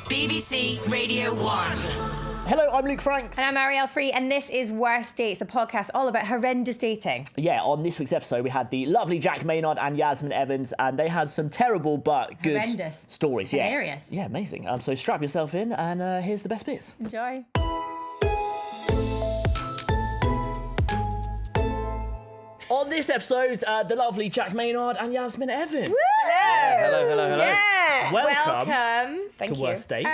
BBC Radio 1. Hello, I'm Luke Franks. And I'm Arielle Free, and this is Worst Dates, a podcast all about horrendous dating. Yeah, on this week's episode, we had the lovely Jack Maynard and Yasmin Evans, and they had some terrible but good Horrendous. stories. Hilarious. Yeah, amazing. So strap yourself in, and here's the best bits. Enjoy. On this episode, the lovely Jack Maynard and Yasmin Evans. Hello. Yeah. Welcome Thank to you. Worst Dates.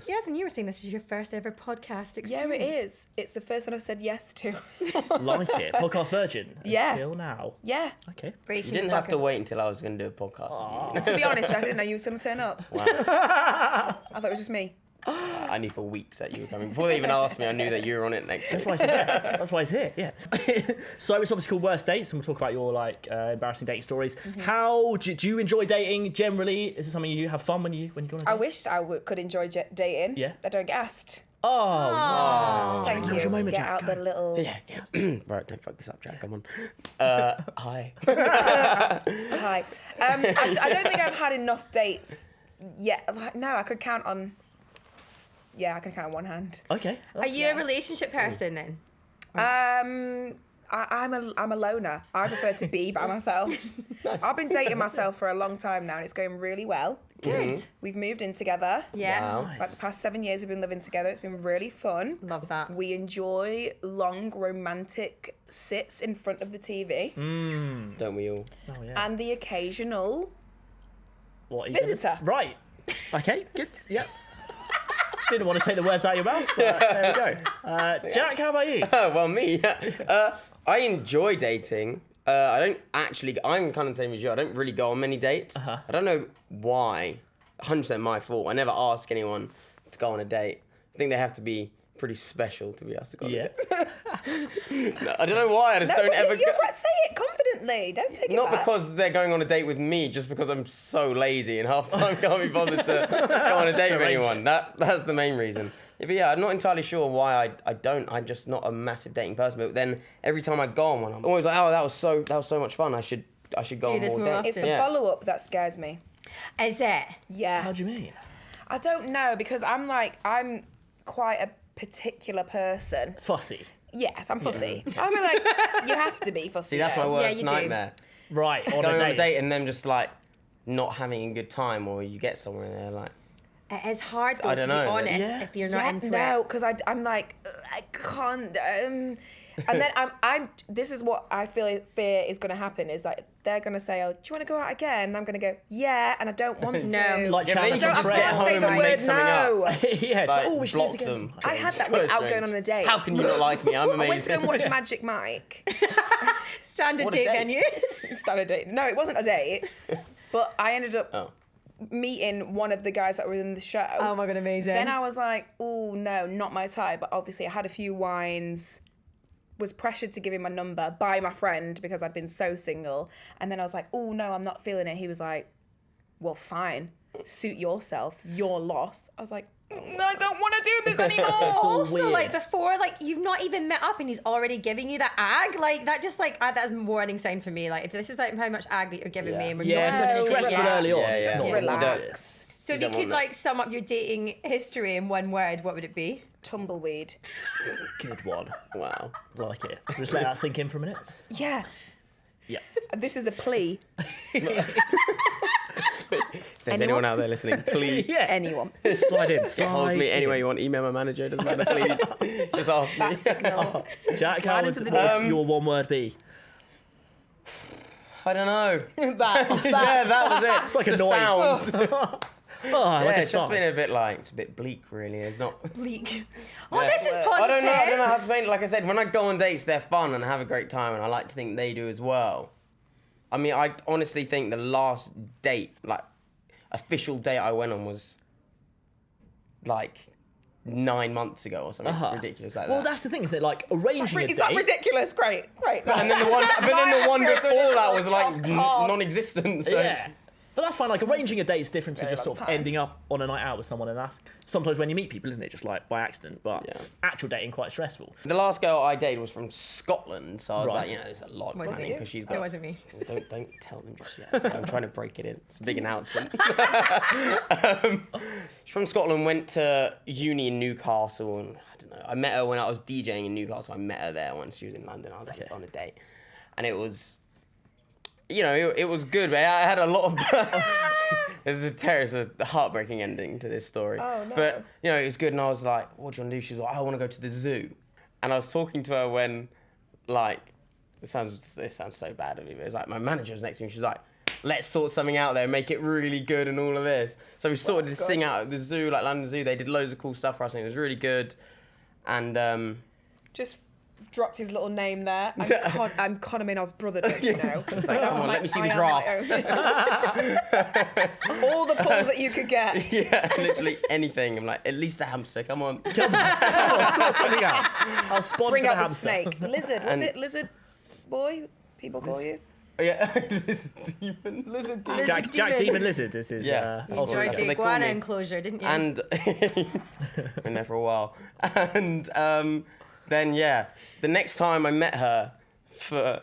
Yasmin, you were saying this is your first ever podcast experience. Yeah, it is. It's the first one I've said yes to. Like it. Podcast virgin. Yeah. Until now. Yeah. Okay. You didn't have to wait until I was going to do a podcast. To be honest, I didn't know you were going to turn up. Wow. I thought it was just me. I knew for weeks that you were coming. Before they even asked me, I knew that you were on it next That's week. why he's here. That's why he's here, yeah. So it's obviously called Worst Dates, and we'll talk about your embarrassing dating stories. Mm-hmm. How do you enjoy dating generally? Is it something you have fun when you go on a date? I wish I could enjoy dating. Yeah. I don't get asked. Oh, wow. Thank How's you. your moment, Get Jack? out the little... Yeah. Right, don't fuck this up, Jack. Come on. Hi. Hi. I don't think I've had enough dates yet. No, I could count on... Yeah, I can count on one hand. Okay. Are you a relationship person then? I'm a loner. I prefer to be by myself. Nice. I've been dating myself for a long time now, and it's going really well. Good. We've moved in together. Yeah. Wow. Like the past 7 years, we've been living together. It's been really fun. Love that. We enjoy long romantic sits in front of the TV Don't we all? Oh, yeah. and the occasional What, are you gonna- visitor. Right. Okay, good. Yeah. Didn't want to take the words out of your mouth, but there we go. Jack, how about you? Well, me. I enjoy dating. I don't actually... I'm kind of the same as you. I don't really go on many dates. Uh-huh. I don't know why. 100% my fault. I never ask anyone to go on a date. I think they have to be pretty special to be asked to go on Yeah. a date. No, I don't know why. I just don't ever You're go... right, say it confidently. Don't take it Not back. because they're going on a date with me, just because I'm so lazy and half the time can't be bothered to go on a date with arrange anyone. That's the main reason. Yeah, but yeah, I'm not entirely sure why I don't. I'm just not a massive dating person. But then every time I go on one, I'm always like, oh, that was so much fun. I should go Do on this more more dates. often. It's the Yeah. follow-up that scares me. Is it? Yeah. How do you mean? I don't know, because I'm quite a particular person. Fussy. Yes, I'm fussy. I mean, like, you have to be fussy. See, that's my though. worst you do. nightmare. Right, on Going a on date. a date and then just like not having a good time, or you get somewhere and they're like, It is hard though, I to don't be know. honest Yeah. if you're not into no, it. because I'm like, I can't. And then I'm. This is what I fear is going to happen. Is like they're going to say, "Oh, do you want to go out again?" And I'm going to go, "Yeah," and I don't want to. No. Like yeah, but then Chandler you from can just Fred. get I've got to say home the and word make something no. up. Yeah, it's Like, oh, we should do block this again. them. I had that So without strange. going on a date. How can you not like me? I'm I went to go amazing. and watch Magic Mike. Standard What a date date. venue. Started a date. No, it wasn't a date. But I ended up Oh. meeting one of the guys that were in the show. Oh my god, amazing. Then I was like, oh no, not my type. But obviously I had a few wines, was pressured to give him my number by my friend because I'd been so single. And then I was like, oh no, I'm not feeling it. He was like, well, fine, suit yourself, your loss. I was like, I don't want to do this anymore. also, weird. like before, like you've not even met up and he's already giving you that ag, like that just like that's a warning sign for me. Like if this is like how much ag that you're giving me and we're Yeah, not if gonna it's date stressful yet. early on. Yeah, it's yeah. not Yeah. what we do. Relax. So if You you don't could want like sum up your dating history in one word, what would it be? Tumbleweed. Good one. Wow. Like it. Just let that sink in for a minute. Yeah. Yeah. This is a plea. If there's anyone out there listening, please Yeah. Anyone. Slide in. get hold of me any way you want. Email my manager. Doesn't matter. Please, just ask That me. signal. Jack, how Slide would into the what would DMs. your one word be? I don't know. that. Yeah, that was it. It's like a The noise. sound. Oh, I Yeah, like a it's just song. been a bit like, it's a bit bleak, really. It's not. Bleak. Oh, Yeah. this is positive. I don't know how to explain it. Like I said, when I go on dates, they're fun and I have a great time, and I like to think they do as well. I mean, I honestly think the last date, like official date I went on, was like 9 months ago or something ridiculous like Well, that. that's the thing, isn't it? Like arranging a Is that date. ridiculous? Great. And then the one, but then the one My answer is before that was like oh, God. non-existent. So. Yeah. But that's fine. Like arranging a date is different to very just long sort of time. ending up on a night out with someone, and that's sometimes when you meet people, isn't it? Just like by accident. But Yeah. actual dating quite stressful. The last girl I dated was from Scotland, so I was Right. like, there's a lot of Was it planning you? because she's It got. wasn't me. Don't tell them just yet. I'm trying to break it in. It's a big announcement. She's from Scotland. Went to uni in Newcastle, and I don't know. I met her when I was DJing in Newcastle. I met her there once she was in London. I was like, on a date, and it was. It was good, but I had a lot of. It's a heartbreaking ending to this story. Oh, no. But it was good, and I was like, "What do you want to do?" She was like, "I want to go to the zoo," and I was talking to her when, like, this sounds so bad of me, but it was like my manager was next to me. She was like, "Let's sort something out there, make it really good, and all of this." So we sorted this thing out at the zoo, like London Zoo. They did loads of cool stuff for us, and it was really good. And Just dropped his little name there. I'm Conor Maynard's brother, don't you know? it's like, come on, let me see the I am drafts. my own. All the pulls that you could get. Yeah, literally anything. I'm like, at least a hamster, come on. Sort something out. I'll spawn Bring for the out the hamster. snake. Lizard. Was And- it lizard boy? People call you? Yeah, this demon. Lizard demon. Jack Demon Lizard is his. Yeah. You That's enjoyed what the they call iguana me. enclosure, didn't you? And been there for a while. And then the next time I met her for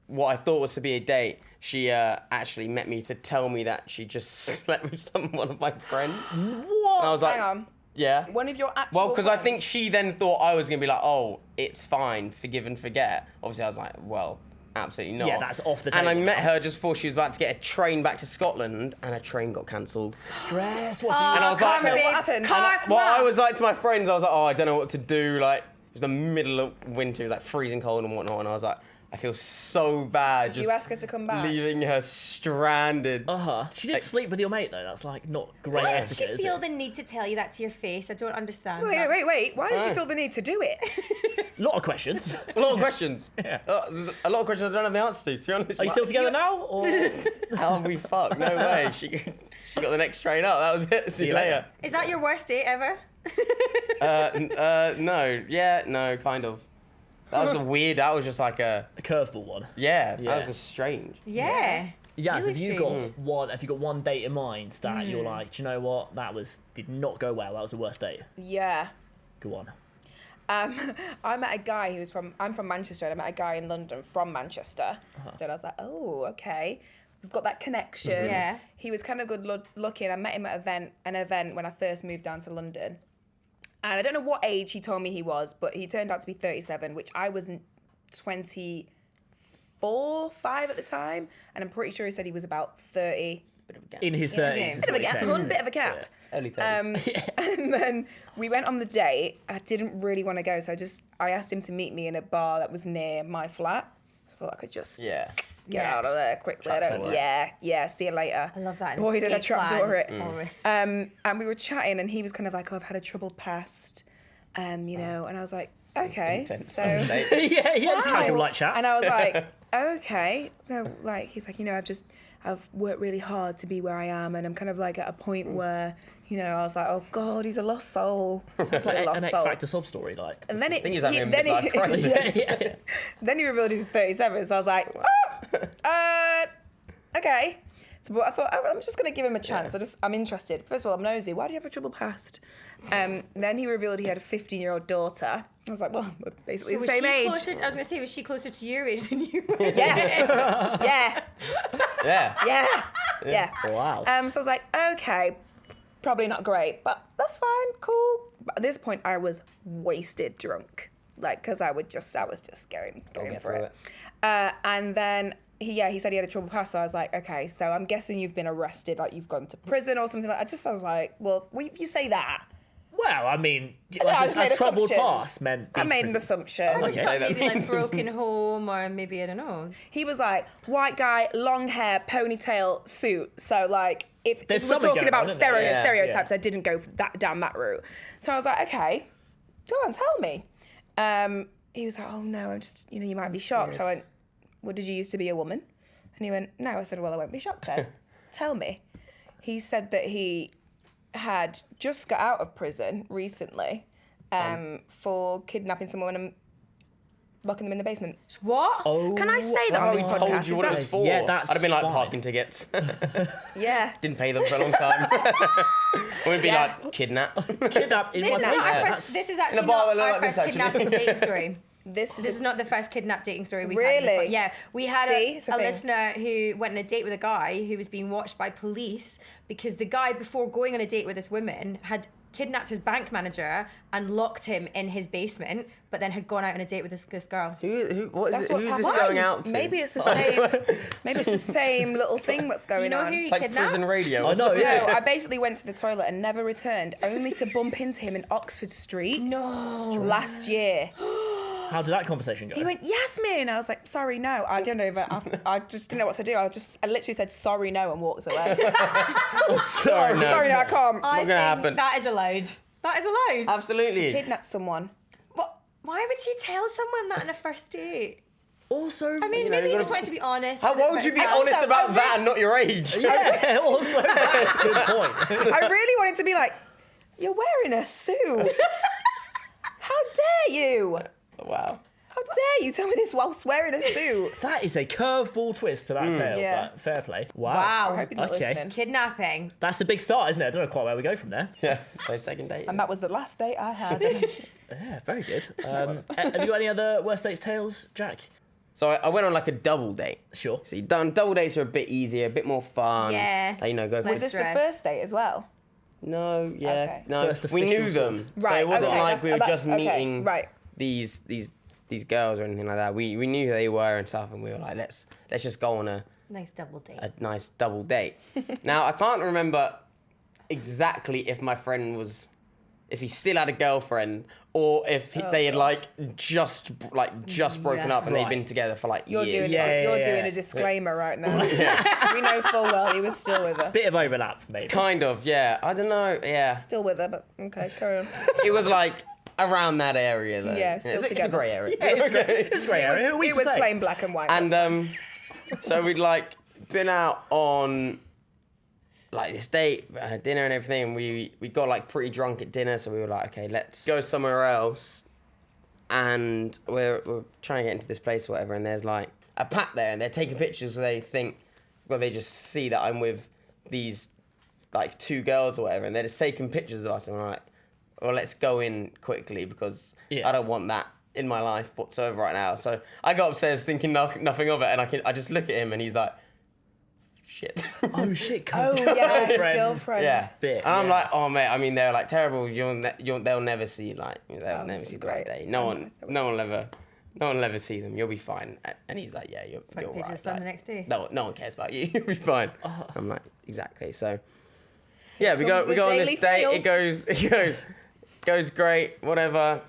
what I thought was to be a date, she actually met me to tell me that she just slept with one of my friends. What? And I was like, Hang on. yeah. One of your actual Well, because I friends? think she then thought I was gonna be like, oh, it's fine, forgive and forget. Obviously, I was like, well, absolutely not. Yeah, that's off the And I table met now. her just before she was about to get a train back to Scotland, and her train got cancelled. Stress. What's Oh, And I was like, karma, what babe. happened? Karma. Well, I was like to my friends, I was like, oh, I don't know what to do. Like, it was the middle of winter, it was like freezing cold and whatnot, and I was like, I feel so bad. Did you ask her to come back? Leaving her stranded. She did sleep with your mate though. That's like not great Why did etiquette, she is feel it? the need to tell you that to your face? I don't understand. Wait. Why did Oh. you feel the need to do it? A lot of questions. A lot of questions. Yeah. A lot of questions I don't have the answer to be honest. Are you still together now? Or How have we fucked? No way. She got the next train up. That was it. See you later. Is that your worst date ever? No. Yeah, no, kind of. That was that was just like a, a curveball one? that Yeah. was just strange. Yeah. Yeah, so Really have you strange. got one date in mind that you're like, do you know what? Did not go well. That was the worst date. Yeah. Go on. I met a guy I'm from Manchester, and I met a guy in London from Manchester. So I was like, oh, okay. We've got that connection. Yeah. He was kind of good looking. I met him at an event when I first moved down to London. And I don't know what age he told me he was, but he turned out to be 37, which I was 24, 5 at the time. And I'm pretty sure he said he was about 30. Bit of a gap. In his 30s. Bit of a gap. Bit of a gap. Early 30s. And then we went on the date. I didn't really want to go, so I asked him to meet me in a bar that was near my flat. So I thought I could just get Yeah. out of there quickly. Trapdoor. Yeah, see you later. I love that. Boy, did I escape trapdoor plan. it. Alright. And we were chatting, and he was kind of like, oh, I've had a troubled past, and I was like, okay, Intense so. first date. yeah, just casual light chat. And I was like, okay. So like, he's like, I've worked really hard to be where I am, and I'm kind of like at a point where, I was like, oh God, he's a lost soul. It's like a lost an X soul. Factor sob story, like. And then I think he's having a midlife crisis. yeah. then he revealed he was 37. So I was like, okay. So but I thought, I'm just going to give him a chance. I'm interested. First of all, I'm nosy. Why do you have a troubled past? Then he revealed he had a 15-year-old daughter. I was like, well, we're basically So the was same she age. closer? I was going to say, was she closer to your age than you were? Yeah. Yeah. Wow. So I was like, okay, probably not great, but that's fine, cool. But at this point, I was wasted drunk, like, because I was just going get for through it. And then he said he had a trouble past, so I was like, okay, so I'm guessing you've been arrested, like you've gone to prison or something like that. I was like, well, if you say that. Well, I mean, I just made as troubled assumptions. past meant. I made an assumption. I just Okay. thought That maybe like means- broken home, or maybe, I don't know. He was like, white guy, long hair, ponytail, suit. So like, if There's we're something talking going about on, isn't there? Yeah, stereotypes, I didn't go down that route. So I was like, okay, go on, tell me. He was like, oh no, I'm just, you might be shocked. I went, well, did you used to be a woman? And he went, no. I said, well, I won't be shocked then. Tell me. He said that he had just got out of prison recently for kidnapping someone and locking them in the basement. What? Oh, Can I say that on this We podcast? told you what it was for. Yeah, that's I'd have been like fine. parking tickets. Yeah. Didn't pay them for a long time. We'd be Yeah. like, kidnap. Kidnapped in This one is day. not our Yeah. first. This is actually In a bar not that our looked like first this, actually. kidnapping dating story. This This is not the first kidnapped dating story we've Really? had. Yeah, we had See? It's a a thing. listener who went on a date with a guy who was being watched by police because the guy, before going on a date with this woman, had kidnapped his bank manager and locked him in his basement, but then had gone out on a date with this girl. What is That's it? what's Who's this happening. going out to? Maybe it's the same. Maybe it's the same little thing that's going Do you know on. who he It's like kidnapped? prison radio. I know, yeah. No, I basically went to the toilet and never returned, only to bump into him in Oxford Street No. last year. How did that conversation go? He went, Yasmin. I was like, sorry, no. I didn't even. I just didn't know what to do. I literally said sorry, no, and walked away. Sorry, no. Sorry, no, I can't. I Not gonna happen. think that is allowed. That is allowed. Absolutely. Kidnapped someone. But why would you tell someone that on a first date? Also, I mean, You know, maybe you you gotta- just wanted to be honest. How, why would you be honest about that and not your age? yeah, also, that's a good point. I really wanted to be like, you're wearing a suit. How dare you? Wow. How dare you tell me this whilst wearing a suit? That is a curveball twist to that tale, Yeah. but fair play. Wow. Wow. I hope he's not Okay. listening. Kidnapping. That's a big start, isn't it? I don't know quite where we go from there. Yeah. So second date. And that was the last date I had. Yeah, very good. Have you got any other worst dates tales, Jack? So I went on like a double date. Sure. So you've done double dates are a bit easier, a bit more fun. Yeah. Like, you know, go for Was this the Stress. first date as well? No, yeah, Okay. no. First We knew official sort them, of- so Right, it wasn't okay, like we were that's- just okay, meeting right. these girls or anything like that. We knew who they were and stuff, and we were like, let's just go on a Nice double date. nice double date. Now I can't remember exactly if my friend if he still had a girlfriend or if they had like just broken up and they'd Right. been together for like You're years. doing Yeah, you're yeah, doing yeah. a disclaimer right now. We know full well he was still with her. Bit of overlap, maybe. Kind of, yeah. I don't know, yeah. Still with her, but okay, carry on. It was like around that area though. Yeah, still it's a together. grey area. It's great, Aaron. Who are we It to was say? plain black and white. And so we'd like been out on like this date, dinner and everything. And we got like pretty drunk at dinner, so we were like, okay, let's go somewhere else. And we're trying to get into this place or whatever. And there's like a pack there, and they're taking pictures. So they think, well, they just see that I'm with these like two girls or whatever, and they're just taking pictures of us. And we're like, well, let's go in quickly because Yeah. I don't want that in my life whatsoever right now. So I got upstairs thinking nothing of it, and I just look at him, and he's like, shit. Oh, shit. oh yeah, his girlfriend. girlfriend. Yeah. Bit, And I'm yeah. like, oh mate, I mean they're like terrible. They'll never see like they'll never this see is the light of great. day. No one will ever see them. You'll be fine. And he's like, yeah, you're picture right. of sun like, the next day. No one cares about you. You'll be fine. I'm like, exactly. So yeah, we comes go the on daily this date. fail. It goes great. Whatever.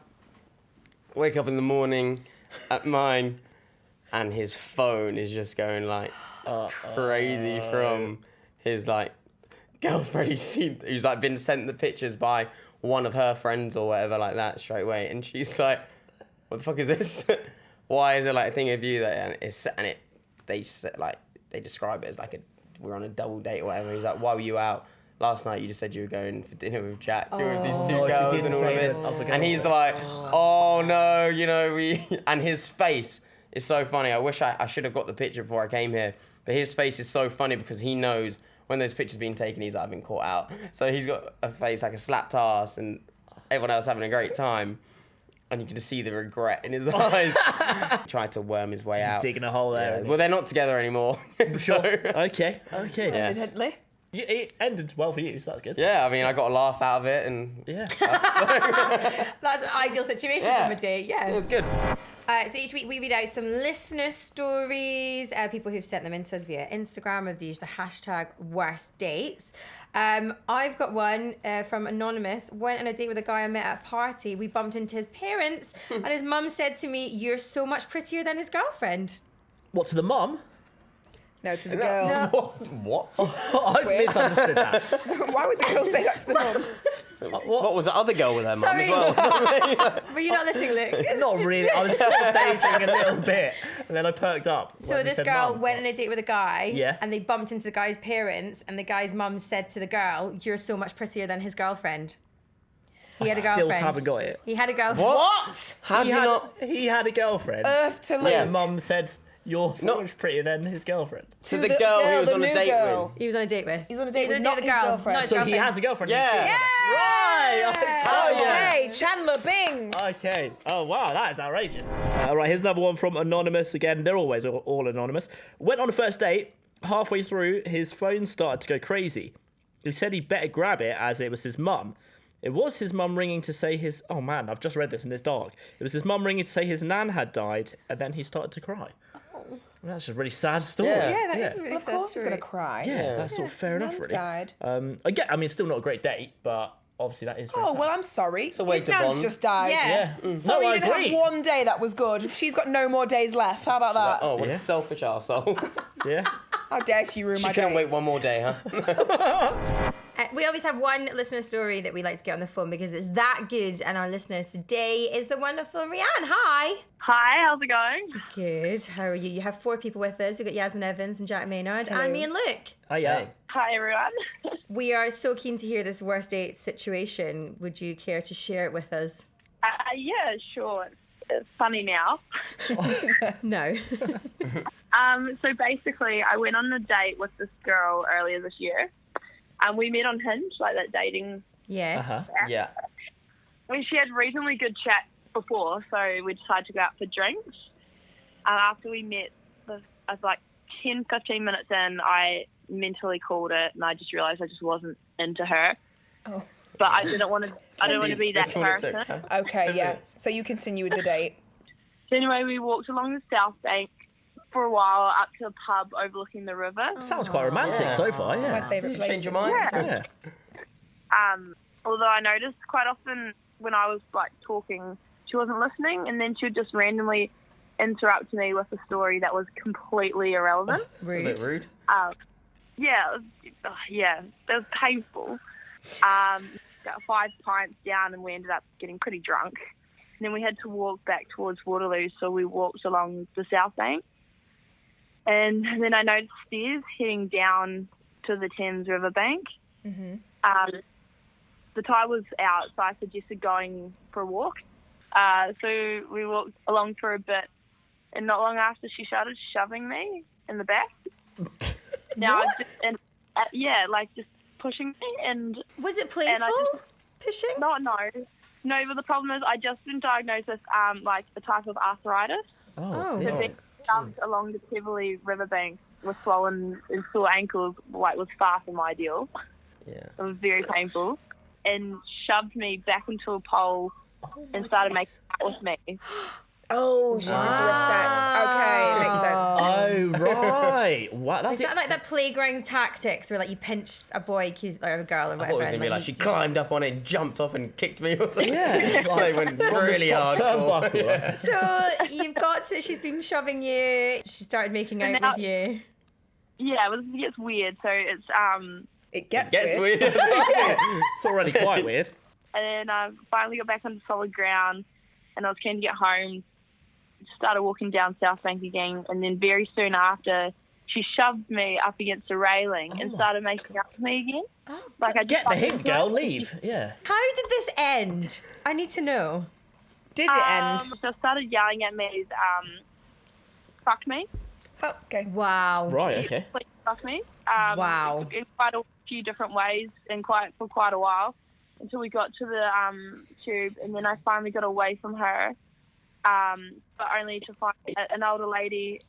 Wake up in the morning at mine, and his phone is just going like crazy from his like girlfriend who's like been sent the pictures by one of her friends or whatever like that straight away, and she's like, what the fuck is this? Why is there like a thing of you that they describe it as like we're on a double date or whatever. He's like, why were you out last night? You just said you were going for dinner with Jack. You were with these two Oh, she girls didn't and all say of this. this. I forgot And he's about like, oh no, you know, and his face is so funny. I wish I should have got the picture before I came here. But his face is so funny because he knows when those pictures being taken, he's like, I've been caught out. So he's got a face like a slapped ass and everyone else having a great time. And you can just see the regret in his eyes. Tried to worm his way out. digging a hole there. Yeah. Well, they're not together anymore. Sure. So- Okay. Yeah. Evidently. It ended well for you, so that's good. Yeah, I mean, I got a laugh out of it, and Yeah. That's an ideal situation Yeah. from a date. Yeah. it was good. So each week we read out some listener stories, people who've sent them in to us via Instagram with the hashtag worst dates. I've got one from Anonymous. Went on a date with a guy I met at a party. We bumped into his parents and his mum said to me, "You're so much prettier than his girlfriend." What, to the mum? No, to the girl. What? I've misunderstood that. Why would the girl say that to the mum? What was the other girl with her mum Sorry. as well? Were you not listening, Luke? Not really. I was sort of daydreaming a little bit, and then I perked up. So when you this said girl mum. went on a date with a guy, Yeah. and they bumped into the guy's parents, and the guy's mum said to the girl, "You're so much prettier than his girlfriend." He had a Still girlfriend. haven't got it. He had a girlfriend. What? How do you not? He had a girlfriend. Earth to live. Yes. Mum said, "You're so Not- much prettier than his girlfriend." To the girl he was the on a new date girl. with. He was on a date with. He's on a date with the not his girl. girlfriend. Not his So he girlfriend. has a girlfriend. Yeah. Right. Oh yeah. Hey, Chandler Bing. Okay. Oh wow, that is outrageous. All right, here's another one from Anonymous. Again, they're always all anonymous. Went on a first date. Halfway through, his phone started to go crazy. He said he'd better grab it as it was his mum. It was his mum ringing to say his... Oh man, I've just read this and it's dark. It was his mum ringing to say his nan had died, and then he started to cry. Oh. That's just a really sad story. Yeah. Yeah, that is a really Well, of course he's gonna cry. Yeah, that's sort of fair enough, Nan's really. died. Again, I mean, it's still not a great date, but obviously that is very Oh sad. well, I'm sorry. a way His to nan's bond. just died. Yeah. Yeah. Sorry, No, I you didn't agree. have one day that was good. She's got no more days left. How about that? Oh, what Yeah. a selfish arsehole. Yeah. How dare she ruin She my couldn't days? wait one more day, huh? We always have one listener story that we like to get on the phone because it's that good. And our listener today is the wonderful Rianne. Hi. Hi, how's it going? Good. How are you? You have 4 people with us. We've got Yasmin Evans and Jack Maynard Hello. and me and Luke. Oh yeah. Hey. Hi, everyone. We are so keen to hear this worst date situation. Would you care to share it with us? Yeah, sure. It's funny now. No. So basically, I went on a date with this girl earlier this year. And we met on Hinge, like that dating. Yes. Uh-huh. Yeah. She had reasonably good chat before, so we decided to go out for drinks. And after we met, I was like 10, 15 minutes in, I mentally called it, and I just realised I just wasn't into her. Oh. But I didn't want to. I didn't want to be that That's what it person. took, huh? Okay, yeah. So you continue with the date. So anyway, we walked along the South Bank for a while up to a pub overlooking the river. Sounds quite romantic Yeah. so far. My Yeah. favourite Did you place. change your mind? Yeah. Although I noticed quite often when I was like talking, she wasn't listening, and then she would just randomly interrupt me with a story that was completely irrelevant. A bit rude. Yeah, it was painful. Got 5 pints down, and we ended up getting pretty drunk. And then we had to walk back towards Waterloo, so we walked along the South Bank. And then I noticed stairs heading down to the Thames River bank. Mm-hmm. The tide was out, so I suggested going for a walk. So we walked along for a bit, and not long after she started shoving me in the back. Now, just pushing me, and Was it playful? Pushing? no, but the problem is I just been diagnosed with like a type of arthritis. Oh. So dear. being shoved along the Peverley riverbank with swollen and sore ankles was far from ideal. Yeah. It was very painful, and shoved me back into a pole and started making out with me. Oh, she's into rough sex. Okay, makes sense. Oh right. Wow. That's Is that like that playground tactics where like you pinch a boy or a girl or I whatever? thought it was and, gonna be like she you- climbed up on it, jumped off, and kicked me or something. Yeah. Like went really top hardcore. turnbuckle. Yeah. So you've got to. She's been shoving you. She started making out now- with you. Yeah, it gets weird. So it's It gets Gets weird. weird. It's already quite weird. and then I finally got back onto solid ground, and I was keen to get home. Started walking down South Bank again, and then very soon after, she shoved me up against a railing and started making out with me again. Oh, Like I Get just the hint, girl. Leave. Yeah. how did this end? I need to know. Did it end? So started yelling at me, fuck me. Oh, okay. Wow. Right. Okay. Please fuck me. Wow. In quite a few different ways and for quite a while until we got to the tube, and then I finally got away from her, but only to find an older lady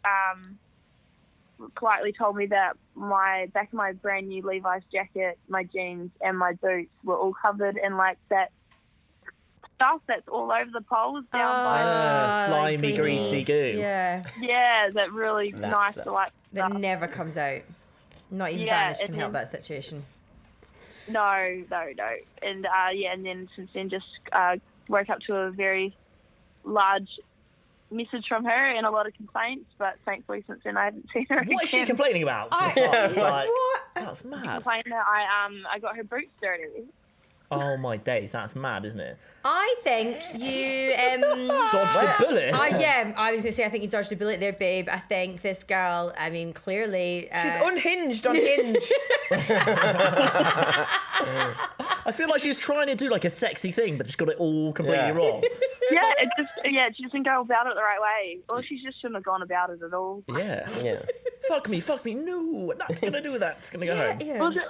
politely told me that my back of my brand new Levi's jacket, my jeans, and my boots were all covered in like that stuff that's all over the poles down by. slimy, greasy goo. Yeah. Yeah, that really That's nice, like That never comes out. Not even Yeah, Vanish can and help then- that situation. No. And and then since then just woke up to a very large message from her and a lot of complaints, but thankfully since then I haven't seen her What is she again. complaining about? I- It's like, What? that's mad. Complained that I got her boots dirty. Oh my days, that's mad, isn't it? I think you Dodged a bullet. I was gonna say I think you dodged a bullet there, babe. I think this girl, I mean, clearly She's unhinged on Hinge. I feel like she's trying to do like a sexy thing, but just got it all completely wrong. She doesn't go about it the right way. Or she just shouldn't have gone about it at all. Yeah. Yeah. Fuck me. No, not gonna do that. It's gonna go home. yeah. Was it?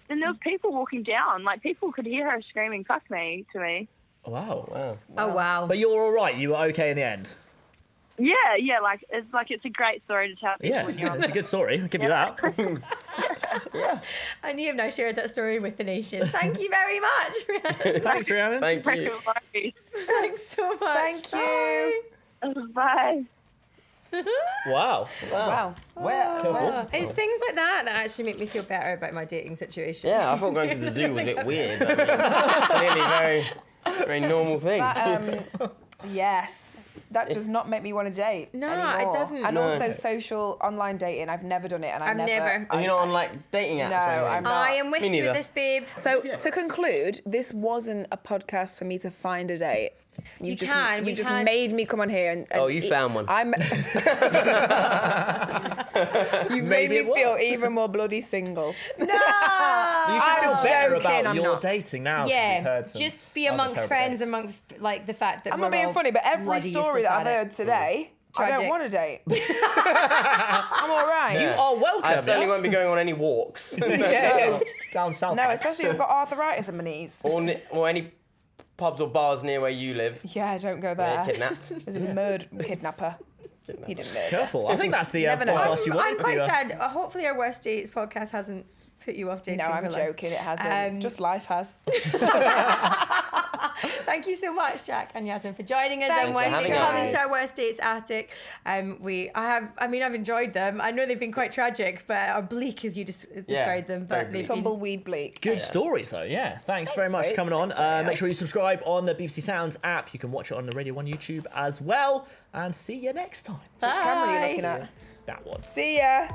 And there was people walking down. Like, people could hear her screaming, "Fuck me," to me. Wow. Wow. Oh wow. But you're all right. You were okay in the end. Yeah, it's a great story to tell people Yeah, when you're on it's a good story. I'll give you that. And you have now shared that story with the nation. Thank you very much. Thanks, Rhiannon. Thank you. Thanks so much. Thank you. Bye. Wow. Wow. Well, It's things like that actually make me feel better about my dating situation. yeah, I thought going to the zoo was a bit weird. But clearly very normal thing. Yes. That does not make me want to date. No, anymore. it doesn't. And No. also social online dating. I've never done it, and I've never. Are you not on like dating apps? No, or anything? I'm not. I am with Me you with neither. this, babe. So to conclude, this wasn't a podcast for me to find a date. We just can. made me come on here and Oh, you found one. You've made Maybe me it feel was. even more bloody single. No. You should feel I'm better joking, about I'm your not. dating now. 'Cause you've Yeah, heard some just be other amongst terrible friends, dates. amongst like the fact that I'm not we're being all funny, but every bloody story useless that I've at it. heard today, I Tragic. don't want to date. I'm all right. You are welcome. I certainly yes? won't be going on any walks. Yeah. Down south. No, especially if I've got arthritis in my knees. or any pubs or bars near where you live. Yeah, don't go Where there. you're kidnapped. There's a kidnapper. He didn't murder. Careful. I think that's the never know. podcast you I'm wanted quite to. sad. Hopefully, our worst dates podcast hasn't put you off dating. No, I'm for life. joking. It hasn't. Just life has. Thank you so much, Jack and Yasmin, for joining us Thanks on for Worst having Dates. us. Coming to our Worst Dates attic. I've enjoyed them. I know they've been quite tragic, but or bleak as you described them. But very they've bleak. been Tumbleweed bleak. Good stories, though. Yeah. Thanks very much for mate. coming on. Thanks, mate. Make sure you subscribe on the BBC Sounds app. You can watch it on the Radio 1 YouTube as well. And see you next time. Which camera are you Bye. looking at? That one. See ya.